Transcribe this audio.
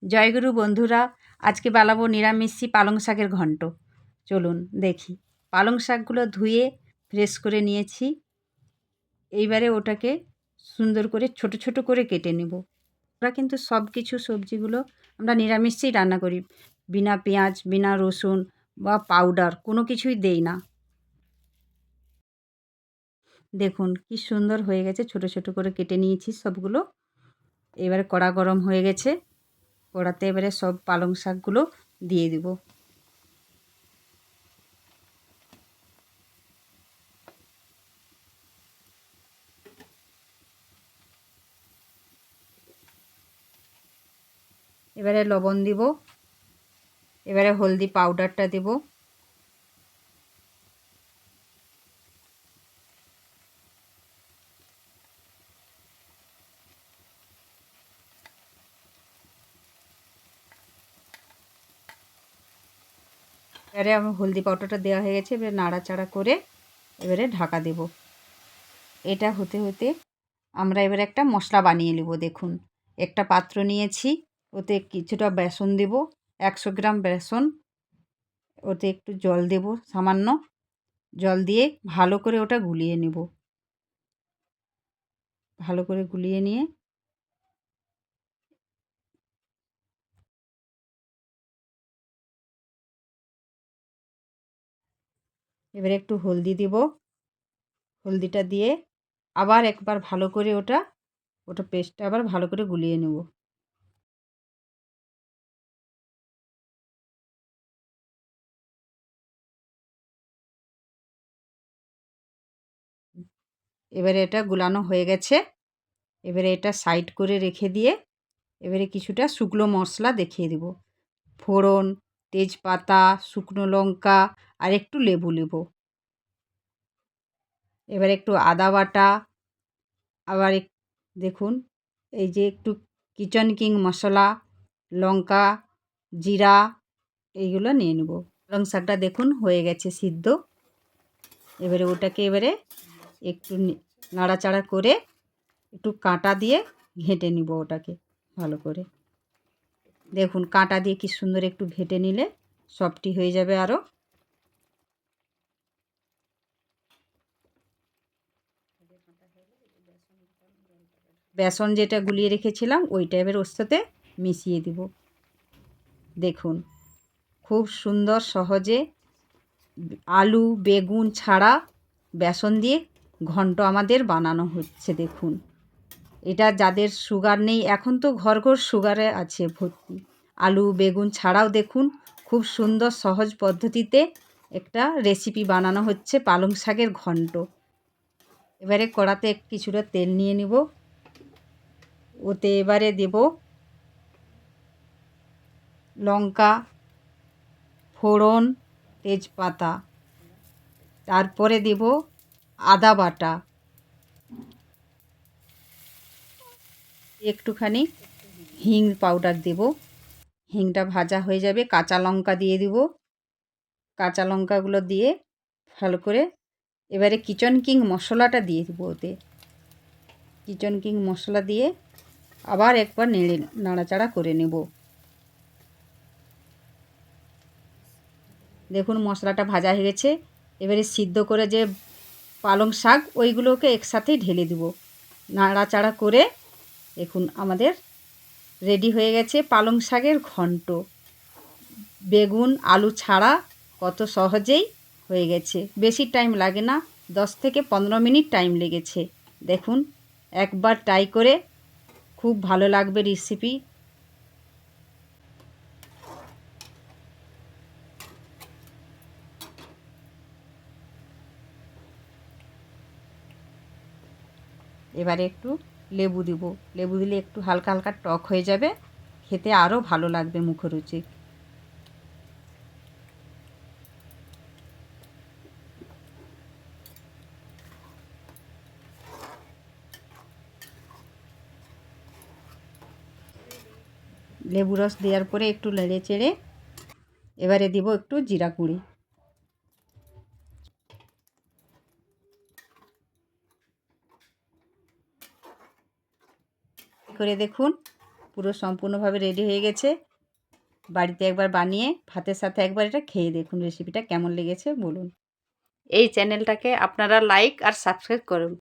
জয়গুরু বন্ধুরা, আজকে বানাবো নিরামিষি পালং শাকের ঘন্ট। চলুন দেখি। পালং শাকগুলো ধুয়ে ফ্রেশ করে নিয়েছি। এইবারে ওটাকে সুন্দর করে ছোট ছোট করে কেটে নেব। আমরা কিন্তু সব কিছু সবজিগুলো আমরা নিরামিষেই রান্না করি, বিনা পেঁয়াজ, বিনা রসুন বা পাউডার কোনো কিছুই দেই না। দেখুন কি সুন্দর হয়ে গেছে, ছোট ছোট করে কেটে নিয়েছি সবগুলো। এবারে কড়া গরম হয়ে গেছে, কড়াতে এবারে সব পালং শাকগুলো দিয়ে দেব। এবারে লবণ দিব, এবারে হলদি পাউডারটা দেব, এবারে আমার হলদি পাউডারটা দেওয়া হয়ে গেছে। এবারে নাড়াচাড়া করে এবারে ঢাকা দেব। এটা হতে হতে আমরা এবারে একটা মশলা বানিয়ে নেব। দেখুন, একটা পাত্র নিয়েছি, ওতে কিছুটা বেসন দেব, 100 গ্রাম বেসন। ওতে একটু জল দেব, সামান্য জল দিয়ে ভালো করে ওটা গুলিয়ে নেব। ভালো করে গুলিয়ে নিয়ে এবারে একটু হলদি দেব। হলদিটা দিয়ে আবার একবার ভালো করে ওটা পেস্টটা আবার ভালো করে গুলিয়ে নেব। এবারে এটা গুলানো হয়ে গেছে। এবারে এটা সাইড করে রেখে দিয়ে এবারে কিছুটা শুকনো মশলা দেখিয়ে দেব। ফোড়ন, তেজপাতা, শুকনো লঙ্কা আর একটু লেবু নেব। এবারে একটু আদা বাটা, আবার দেখুন এই যে একটু কিচেন কিং মশলা, লঙ্কা, জিরা, এইগুলো নিয়ে নেব। পালং শাকটা দেখুন হয়ে গেছে সিদ্ধ। এবারে ওটাকে একটু নাড়াচাড়া করে একটু কাঁটা দিয়ে ঘেঁটে নিব ওটাকে ভালো করে। দেখুন কাঁটা দিয়ে কি সুন্দর একটু ঘেঁটে নিলে সফটি হয়ে যাবে। আরও বেসন যেটা গুলিয়ে রেখেছিলাম ওইটা এবার ওর সাথে মিশিয়ে দিব। দেখুন খুব সুন্দর সহজে আলু বেগুন ছাড়া বেসন দিয়ে ঘন্ট আমাদের বানানো হচ্ছে। দেখুন, এটা যাদের সুগার নেই, এখন তো ঘর ঘর সুগারে আছে ভর্তি, আলু বেগুন ছাড়াও দেখুন খুব সুন্দর সহজ পদ্ধতিতে একটা রেসিপি বানানো হচ্ছে পালং শাকের ঘন্ট। এবারে কড়াতে কিছুটা তেল নিয়ে নিব, ওতে এবারে দেব লঙ্কা, ফোড়ন, তেজপাতা, তারপরে দেব আদা বাটা, একটুখানি হিং পাউডার দেব। হিংটা ভাজা হয়ে যাবে, কাঁচা লঙ্কা দিয়ে দিব। কাঁচা লঙ্কাগুলো দিয়ে ভালো করে এবারে কিচেন কিং মশলাটা দিয়ে দেবো ওতে। কিচেন কিং মশলা দিয়ে আবার একবার নাড়াচাড়া করে নেব। দেখুন মশলাটা ভাজা হয়ে গেছে। এবারে সিদ্ধ করে যে পালং শাক ওইগুলোকে একসাথেই ঢেলে দেব। নাড়াচাড়া করে দেখুন আমাদের রেডি হয়ে গেছে পালং শাকের ঘন্ট। বেগুন আলু ছাড়া কত সহজেই হয়ে গেছে, বেশি টাইম লাগে না, 10 থেকে 15 মিনিট টাইম লেগেছে। দেখুন একবার ট্রাই করে খুব ভালো লাগবে রেসিপি। এবারে একটু লেবু দিব। লেবু দিলে একটু হালকা হালকা টক হয়ে যাবে, খেতে আরও ভালো লাগবে মুখরোচক। লেবু রস দেওয়ার পরে একটু নেড়ে চেড়ে এবারে দিব একটু জিরা গুঁড়ি করে। দেখুন পুরো সম্পূর্ণভাবে রেডি হয়ে গেছে। বাড়িতে একবার বানিয়ে ভাতের সাথে একবার এটা খেয়ে দেখুন রেসিপিটা কেমন লেগেছে বলুন। এই চ্যানেলটাকে আপনারা লাইক আর সাবস্ক্রাইব করুন।